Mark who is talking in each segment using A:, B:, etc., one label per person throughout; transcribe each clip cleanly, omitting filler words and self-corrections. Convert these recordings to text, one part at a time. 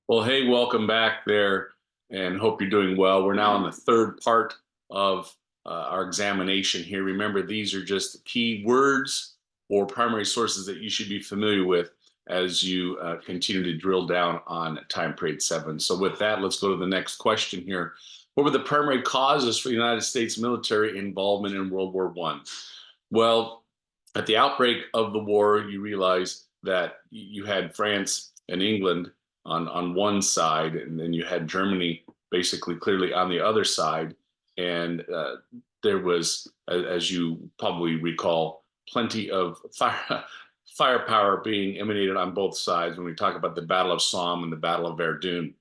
A: Well, hey, welcome back there and hope you're doing well. We're now on the third part of our examination here. Remember, these are just key words or primary sources that you should be familiar with as you continue to drill down on time period 7. So with that, let's go to the next question here. What were the primary causes for the United States military involvement in World War I? Well, at the outbreak of the war, you realize that you had France and England on one side, and then you had Germany basically clearly on the other side. And there was, as you probably recall, plenty of firepower being emanated on both sides when we talk about the Battle of Somme and the Battle of Verdun.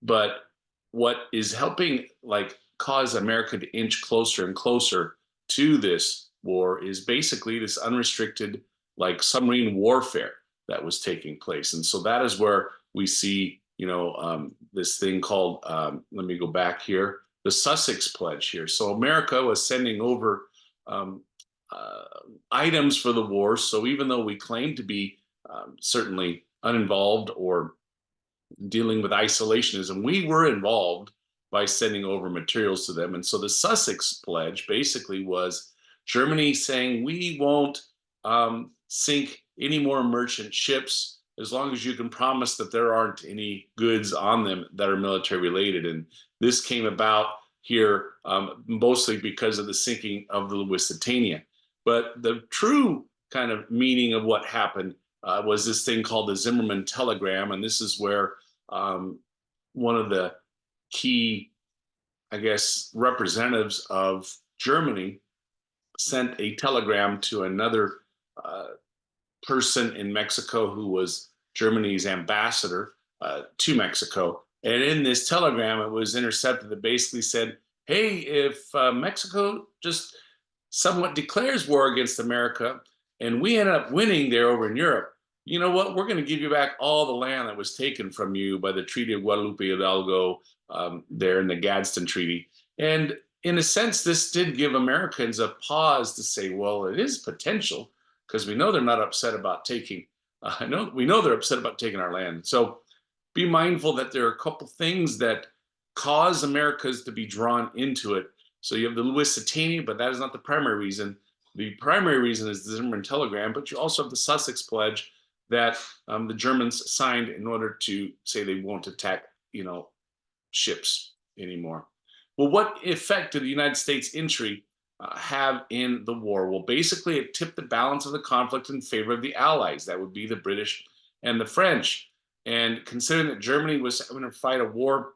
A: But what is helping cause America to inch closer and closer to this war is basically this unrestricted submarine warfare that was taking place. And so that is where we see, this thing called, let me go back here, the Sussex Pledge here. So America was sending over items for the war. So even though we claim to be certainly uninvolved or dealing with isolationism, we were involved by sending over materials to them. And so the Sussex Pledge basically was Germany saying, we won't sink any more merchant ships as long as you can promise that there aren't any goods on them that are military related. And this came about here mostly because of the sinking of the Lusitania. But the true kind of meaning of what happened was this thing called the Zimmermann telegram. And this is where one of the key, I guess, representatives of Germany sent a telegram to another person in Mexico who was Germany's ambassador to Mexico. And in this telegram, it was intercepted that basically said, hey, if Mexico just somewhat declares war against America and we end up winning there over in Europe, you know what? We're going to give you back all the land that was taken from you by the Treaty of Guadalupe Hidalgo there in the Gadsden Treaty. And in a sense, this did give Americans a pause to say, well, it is potential because we know they're not upset about taking, we know they're upset about taking our land. So be mindful that there are a couple things that cause Americas to be drawn into it. So you have the Lusitania, but that is not the primary reason. The primary reason is the Zimmermann telegram, but you also have the Sussex Pledge that the Germans signed in order to say they won't attack, ships anymore. Well, what effect did the United States entry have in the war? Well, basically, it tipped the balance of the conflict in favor of the Allies. That would be the British and the French. And considering that Germany was having to fight a war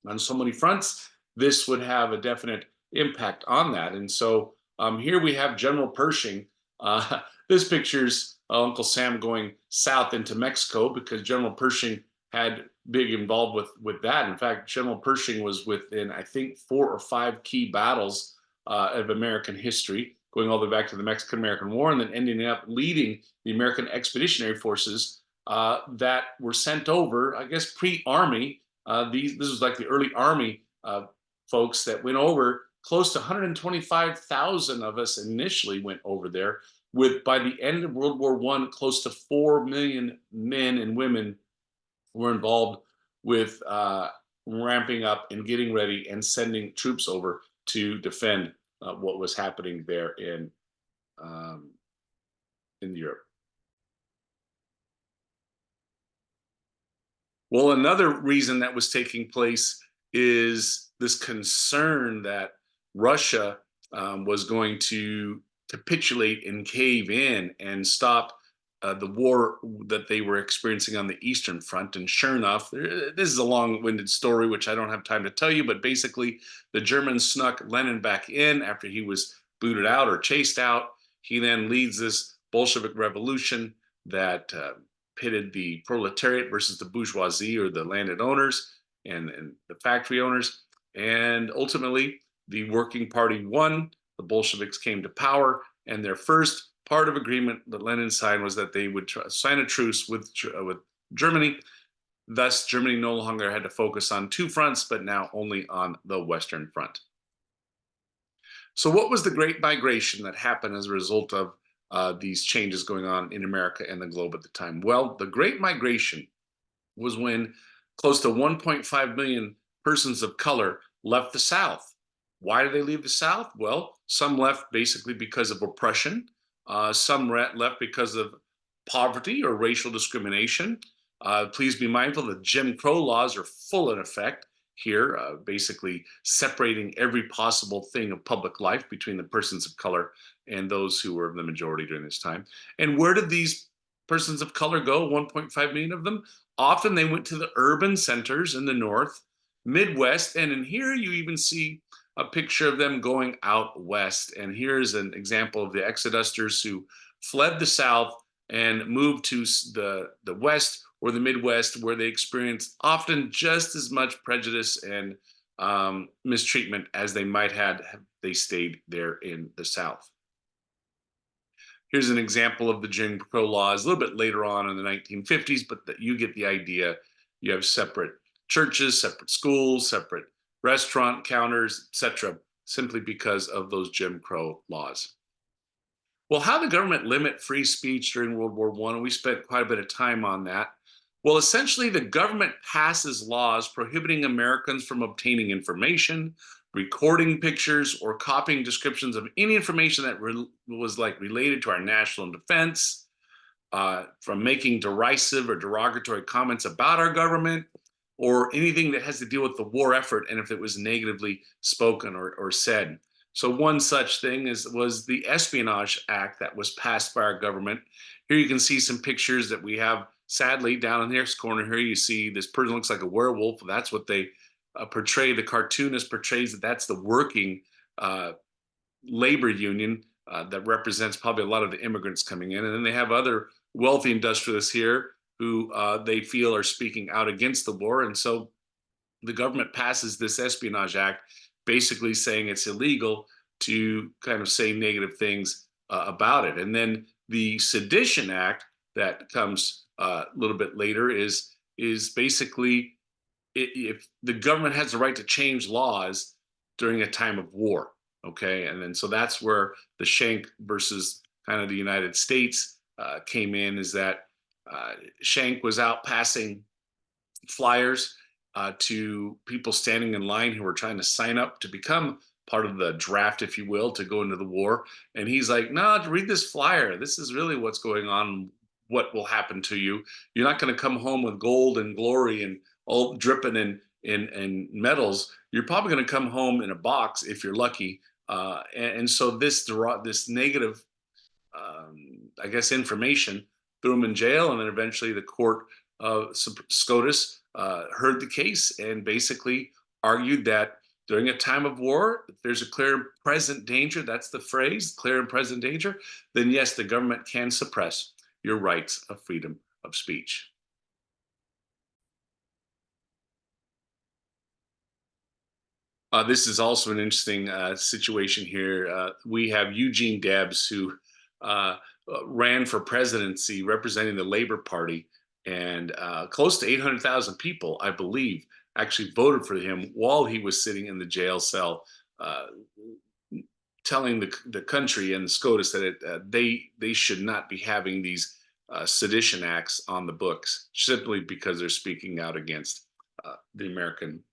A: on so many fronts, this would have a definite impact on that. And so here we have General Pershing. This picture's Uncle Sam going south into Mexico because General Pershing had big involved with that. In fact, General Pershing was within, I think, 4 or 5 key battles of American history, going all the way back to the Mexican-American War, and then ending up leading the American Expeditionary Forces that were sent over, I guess, pre-Army. This was like the early Army folks that went over. Close to 125,000 of us initially went over there. With by the end of World War I, close to 4 million men and women were involved with ramping up and getting ready and sending troops over to defend what was happening there in Europe. Well, another reason that was taking place is this concern that Russia was going to capitulate and cave in and stop the war that they were experiencing on the Eastern Front. And sure enough, this is a long-winded story, which I don't have time to tell you, but basically the Germans snuck Lenin back in after he was booted out or chased out. He then leads this Bolshevik revolution that pitted the proletariat versus the bourgeoisie, or the landed owners and the factory owners. And ultimately, the working party won. The Bolsheviks came to power, and their first part of agreement that Lenin signed was that they would sign a truce with Germany. Thus, Germany no longer had to focus on 2 fronts, but now only on the Western Front. So what was the Great Migration that happened as a result of these changes going on in America and the globe at the time? Well, the Great Migration was when close to 1.5 million persons of color left the South. Why did they leave the South? Well, some left basically because of oppression. Some left because of poverty or racial discrimination. Please be mindful that Jim Crow laws are full in effect here, basically separating every possible thing of public life between the persons of color and those who were the majority during this time. And where did these persons of color go? 1.5 million of them. Often they went to the urban centers in the North, Midwest, and in here you even see a picture of them going out west. And here's an example of the exodusters who fled the South and moved to the West or the Midwest, where they experienced often just as much prejudice and mistreatment as they might have they stayed there in the South. Here's an example of the Jim Crow laws a little bit later on in the 1950s, but you get the idea. You have separate churches, separate schools, separate restaurant counters, etc., simply because of those Jim Crow laws. Well, how the government limit free speech during World War I, and we spent quite a bit of time on that. Well, essentially, the government passes laws prohibiting Americans from obtaining information, recording pictures, or copying descriptions of any information that was like related to our national defense, from making derisive or derogatory comments about our government, or anything that has to deal with the war effort, and if it was negatively spoken or said. So one such thing was the Espionage Act that was passed by our government. Here you can see some pictures that we have. Sadly, down in this corner here, you see this person looks like a werewolf. That's what they portray. The cartoonist portrays that that's the working labor union that represents probably a lot of the immigrants coming in. And then they have other wealthy industrialists here who they feel are speaking out against the war. And so the government passes this Espionage Act, basically saying it's illegal to kind of say negative things about it. And then the Sedition Act that comes a little bit later is basically if the government has the right to change laws during a time of war. Okay, and then so that's where the Schenck versus kind of the United States came in. Is that Schenck was out passing flyers to people standing in line who were trying to sign up to become part of the draft, if you will, to go into the war. And he's like, no, read this flyer. This is really what's going on, what will happen to you. You're not going to come home with gold and glory and all dripping in medals. You're probably going to come home in a box if you're lucky. And so this negative, I guess, information threw him in jail, and then eventually the court SCOTUS heard the case and basically argued that during a time of war, if there's a clear and present danger, that's the phrase, clear and present danger, then yes, the government can suppress your rights of freedom of speech. This is also an interesting situation here. We have Eugene Debs, who ran for presidency representing the Labor Party, and close to 800,000 people, I believe, actually voted for him while he was sitting in the jail cell, telling the country and the SCOTUS that they should not be having these sedition acts on the books simply because they're speaking out against the American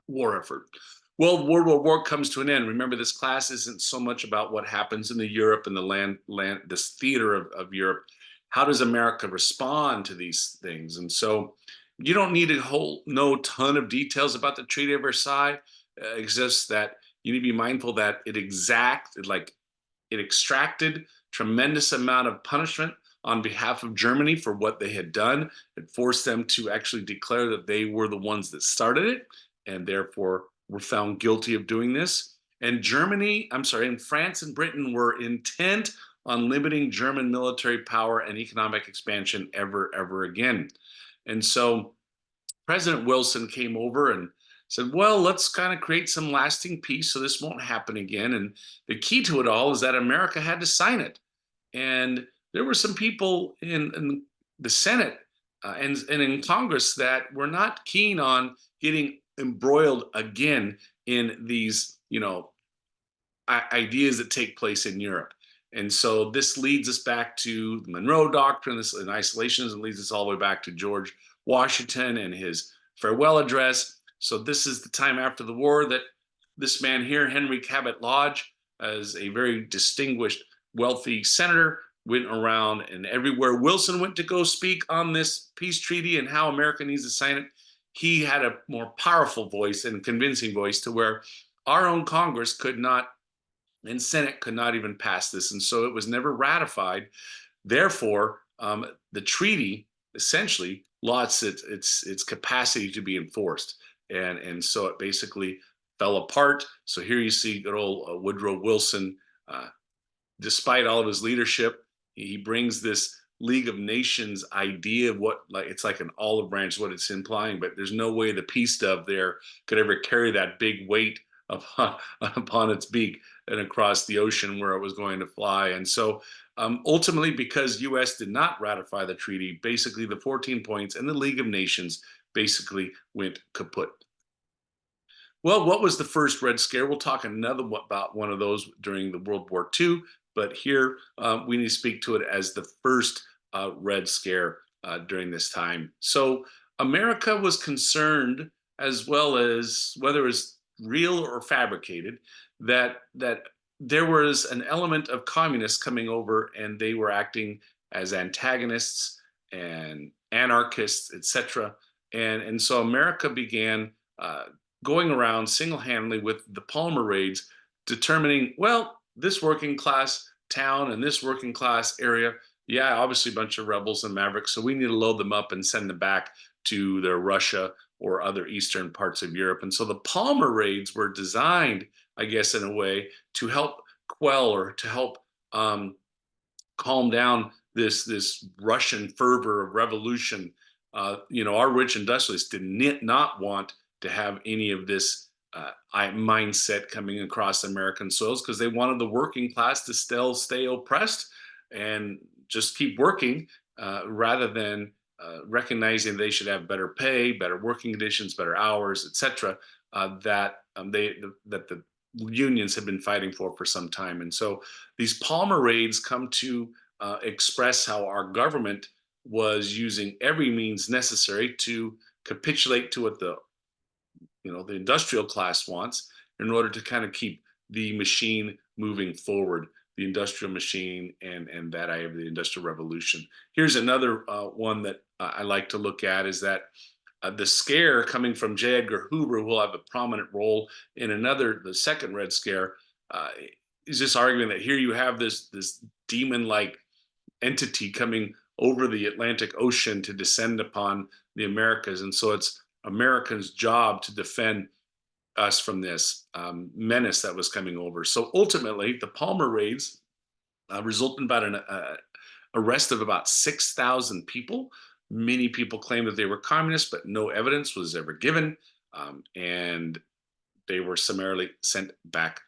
A: war effort. Well, World War I comes to an end. Remember, this class isn't so much about what happens in the Europe and this theater of Europe. How does America respond to these things? And so you don't need to know a ton of details about the Treaty of Versailles. It's just that you need to be mindful that it extracted tremendous amount of punishment on behalf of Germany for what they had done. It forced them to actually declare that they were the ones that started it, and therefore were found guilty of doing this. And France and Britain were intent on limiting German military power and economic expansion ever again. And so President Wilson came over and said, well, let's kind of create some lasting peace so this won't happen again. And the key to it all is that America had to sign it. And there were some people in the Senate and in Congress that were not keen on getting embroiled again in these, ideas that take place in Europe. And so this leads us back to the Monroe Doctrine, this and isolationism leads us all the way back to George Washington and his farewell address. So this is the time after the war that this man here, Henry Cabot Lodge, as a very distinguished, wealthy senator, went around and everywhere Wilson went to go speak on this peace treaty and how America needs to sign it, he had a more powerful voice and convincing voice to where our own Congress could not and Senate could not even pass this. And so it was never ratified. Therefore, the treaty essentially lost its capacity to be enforced, and so it basically fell apart. So here you see good old Woodrow Wilson, uh, despite all of his leadership, he brings this League of Nations idea of what, like, it's like an olive branch, what it's implying, but there's no way the peace dove there could ever carry that big weight upon, upon its beak and across the ocean where it was going to fly. And so ultimately, because US did not ratify the treaty, basically the 14 points and the League of Nations basically went kaput. Well, what was the first Red Scare? We'll talk another about one of those during the World War II, but here we need to speak to it as the first Red Scare during this time. So America was concerned, as well as whether it's real or fabricated, that there was an element of communists coming over, and they were acting as antagonists and anarchists, etc. And so America began. Going around single-handedly with the Palmer raids, determining, well, this working class town and this working class area, yeah, obviously a bunch of rebels and mavericks, so we need to load them up and send them back to their Russia or other eastern parts of Europe. And so the Palmer raids were designed, I guess, in a way to help quell or to help calm down this Russian fervor of revolution. Our rich industrialists did not want to have any of this mindset coming across American soils, because they wanted the working class to still stay oppressed and just keep working, rather than recognizing they should have better pay, better working conditions, better hours, etc. That the unions have been fighting for some time. And so these Palmer raids come to express how our government was using every means necessary to capitulate to what the industrial class wants, in order to kind of keep the machine moving forward, the industrial machine, and that I have the industrial revolution. Here's another one that I like to look at, is that the scare coming from J. Edgar Hoover, who will have a prominent role in the second Red Scare, uh, is just arguing that here you have this demon-like entity coming over the Atlantic Ocean to descend upon the Americas, and so it's Americans' job to defend us from this menace that was coming over. So ultimately, the Palmer raids resulted in about an arrest of about 6,000 people. Many people claim that they were communists, but no evidence was ever given, and they were summarily sent back